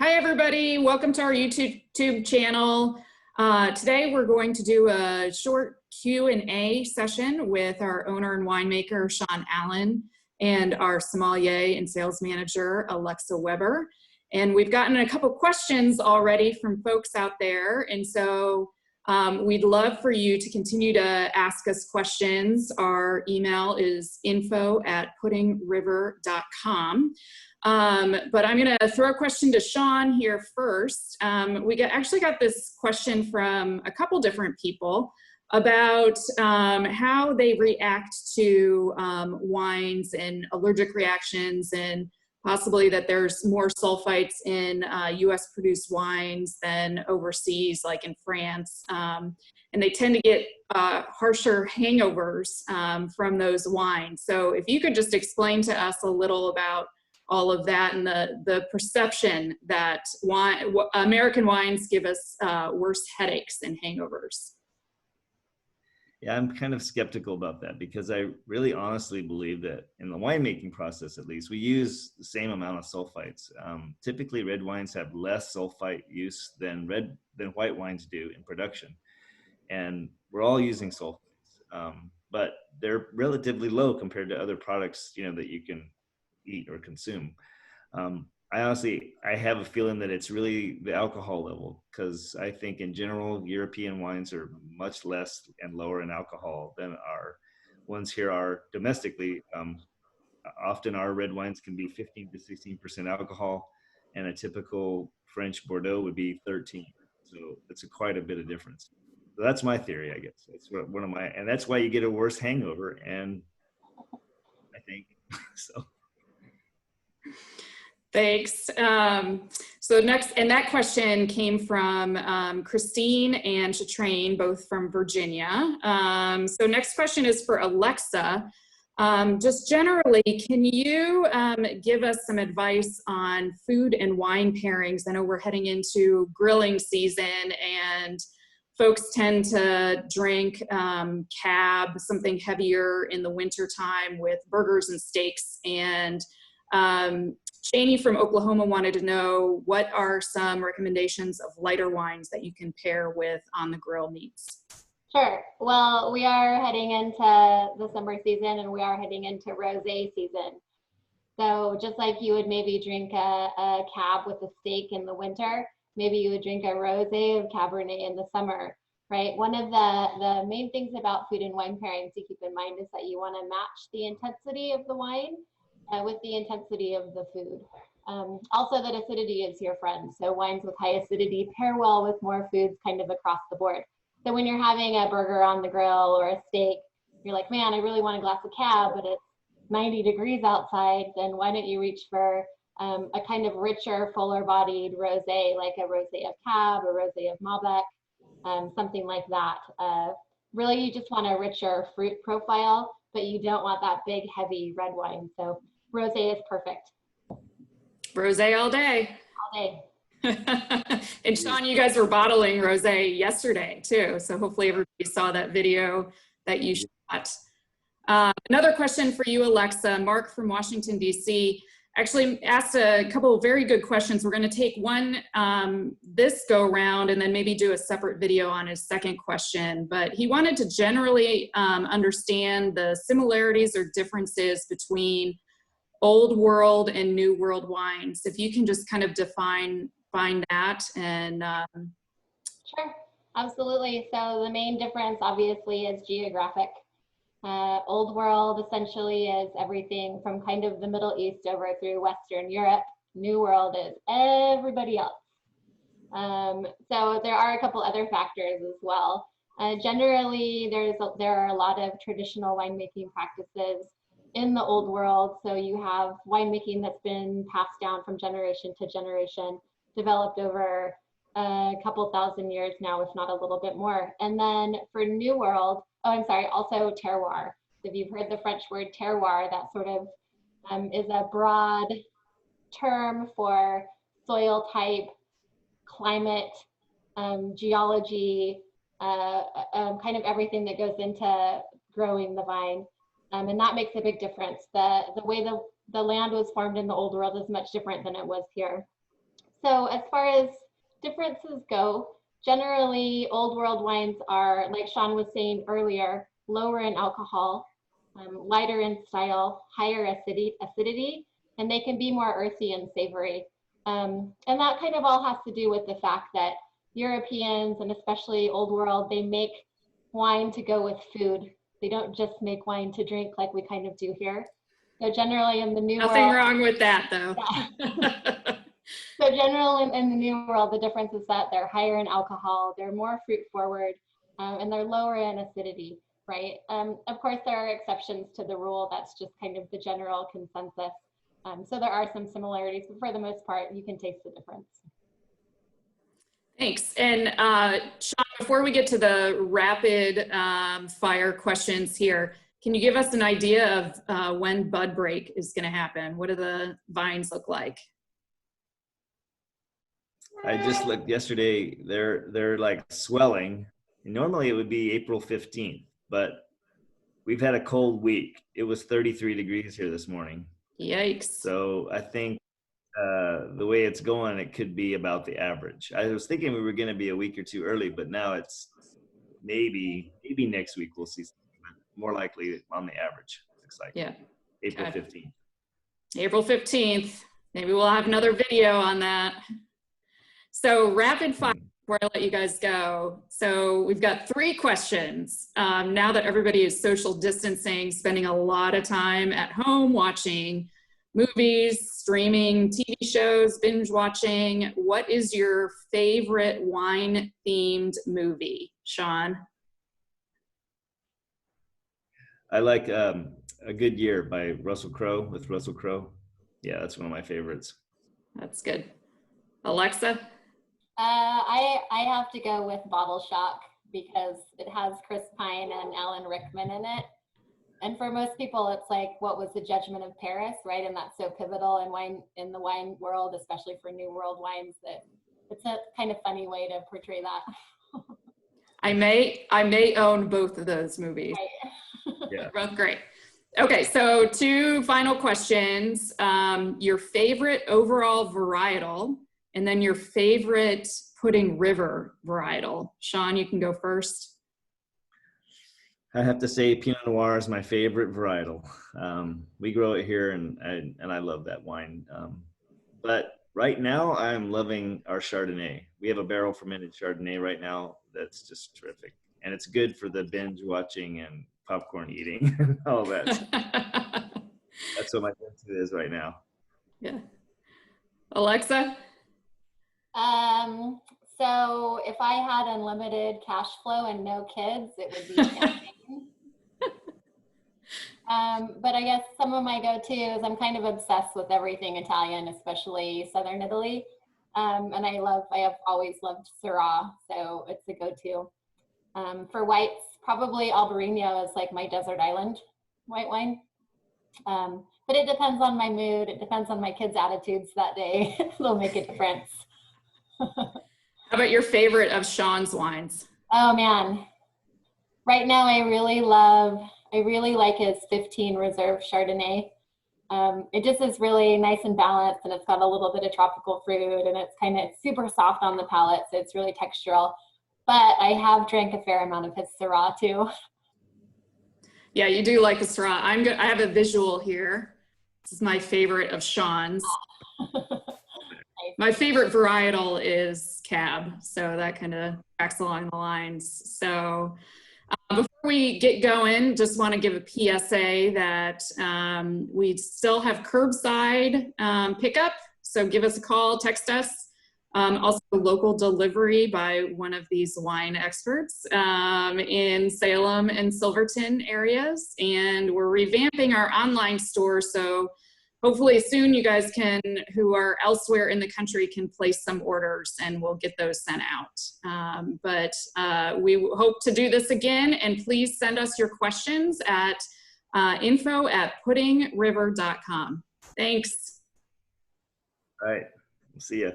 Hi everybody, welcome to our YouTube channel. Today we're going to do a short Q&A session with our owner and winemaker, Sean Allen, and our sommelier and sales manager, Alexa Weber. And we've gotten a couple questions already from folks out there, and so we'd love for you to continue to ask us questions. Our email is info@puddingriver.com. But I'm going to throw a question to Sean here first. We actually got this question from a couple different people about how they react to wines and allergic reactions, and possibly that there's more sulfites in US produced wines than overseas, like in France. And they tend to get harsher hangovers from those wines. So if you could just explain to us a little about all of that and the perception that American wines give us worse headaches and hangovers. Yeah, I'm kind of skeptical about that because I really honestly believe that in the winemaking process, at least, we use the same amount of sulfites. Typically, red wines have less sulfite use than white wines do in production. And we're all using sulfites, but they're relatively low compared to other products, that you can eat or consume. I have a feeling that it's really the alcohol level, because I think in general European wines are much less and lower in alcohol than our ones here are domestically. Often our red wines can be 15 to 16% alcohol, and a typical French Bordeaux would be 13. So it's quite a bit of difference. So that's my theory, I guess. That's and that's why you get a worse hangover, and I think so. Thanks. So next, and that question came from Christine and Chatrain, both from Virginia. So next question is for Alexa. Just generally, can you give us some advice on food and wine pairings? I know we're heading into grilling season, and folks tend to drink cab, something heavier in the wintertime with burgers and steaks. And Janie from Oklahoma wanted to know, what are some recommendations of lighter wines that you can pair with on the grill meats? Sure. Well, we are heading into the summer season, and we are heading into rosé season. So just like you would maybe drink a cab with a steak in the winter, maybe you would drink a rosé of Cabernet in the summer, right? One of the main things about food and wine pairings to keep in mind is that you want to match the intensity of the wine with the intensity of the food. Also, that acidity is your friend. So wines with high acidity pair well with more foods kind of across the board. So when you're having a burger on the grill or a steak, you're like, man, I really want a glass of cab, but it's 90 degrees outside, then why don't you reach for a kind of richer, fuller bodied rosé, like a rosé of Cab, a rosé of Malbec, something like that. Really, you just want a richer fruit profile, but you don't want that big, heavy red wine. So rosé is perfect. Rosé all day. All day. And Sean, you guys were bottling rosé yesterday too, so hopefully everybody saw that video that you shot. Another question for you, Alexa. Mark from Washington, D.C. actually asked a couple of very good questions. We're going to take one this go round and then maybe do a separate video on his second question. But he wanted to generally understand the similarities or differences between old world and new world wines. If you can just kind of define that. And Sure, absolutely. So the main difference obviously is geographic. Old world essentially is everything from kind of the Middle East over through Western Europe. New world is everybody else. So there are a couple other factors as well. Generally, there are a lot of traditional winemaking practices in the old world. So you have winemaking that's been passed down from generation to generation, developed over a couple thousand years now, if not a little bit more. And then for new world, also terroir. If you've heard the French word terroir, that sort of is a broad term for soil type, climate, geology, kind of everything that goes into growing the vine. And that makes a big difference. The way the land was formed in the old world is much different than it was here. So as far as differences go, generally old world wines are, like Sean was saying earlier, lower in alcohol, lighter in style, higher acidity, and they can be more earthy and savory. And that kind of all has to do with the fact that Europeans, and especially old world, they make wine to go with food. They don't just make wine to drink like we kind of do here. So generally in the new world— Nothing wrong with that, though. Yeah. So generally in the new world, the difference is that they're higher in alcohol, they're more fruit forward, and they're lower in acidity, right? Of course, there are exceptions to the rule. That's just kind of the general consensus. So there are some similarities, but for the most part, you can taste the difference. Thanks. And Sean, before we get to the rapid fire questions here, can you give us an idea of when bud break is going to happen? What do the vines look like? I just looked yesterday, they're like swelling. Normally it would be April 15th, but we've had a cold week. It was 33 degrees here this morning. Yikes. So I think the way it's going, it could be about the average. I was thinking we were going to be a week or two early, but now it's maybe next week we'll see something, but more likely on the average, looks like. Yeah. April 15th. April 15th. Maybe we'll have another video on that. So rapid fire before I let you guys go. So we've got 3 questions. Now that everybody is social distancing, spending a lot of time at home watching movies, streaming TV shows, binge watching, what is your favorite wine themed movie, Sean? I like A Good Year by Russell Crowe, with Russell Crowe. Yeah, that's one of my favorites. That's good. Alexa? I have to go with Bottle Shock because it has Chris Pine and Alan Rickman in it. And for most people, it's like, what was the Judgment of Paris, right? And that's so pivotal in the wine world, especially for New World wines, that it's a kind of funny way to portray that. I may own both of those movies. Right. Yeah. Both great. Okay, so 2 final questions. Your favorite overall varietal, and then your favorite Pudding River varietal. Sean, you can go first. I have to say Pinot Noir is my favorite varietal. We grow it here, and I love that wine. But right now, I'm loving our Chardonnay. We have a barrel fermented Chardonnay right now that's just terrific. And it's good for the binge watching and popcorn eating and all that. That's what my go-to is right now. Yeah. Alexa? So if I had unlimited cash flow and no kids, it would be champagne. But I guess some of my go-tos, I'm kind of obsessed with everything Italian, especially Southern Italy. And I have always loved Syrah, so it's a go-to. For whites, probably Albarino is like my desert island white wine. But it depends on my mood. It depends on my kids' attitudes that day. They'll make a difference. How about your favorite of Sean's wines? Oh man. Right now I really like his 15 Reserve Chardonnay. It just is really nice and balanced, and it's got a little bit of tropical fruit, and it's kind of super soft on the palate, so it's really textural. But I have drank a fair amount of his Syrah too. Yeah, you do like the Syrah. I have a visual here. This is my favorite of Sean's. My favorite varietal is Cab, so that kind of tracks along the lines. So before we get going, just want to give a PSA that we still have curbside pickup. So give us a call, text us. Also local delivery by one of these wine experts in Salem and Silverton areas. And we're revamping our online store. So hopefully soon you guys who are elsewhere in the country can place some orders and we'll get those sent out. But we hope to do this again, and please send us your questions at info@puddingriver.com. Thanks. All right. We'll see you.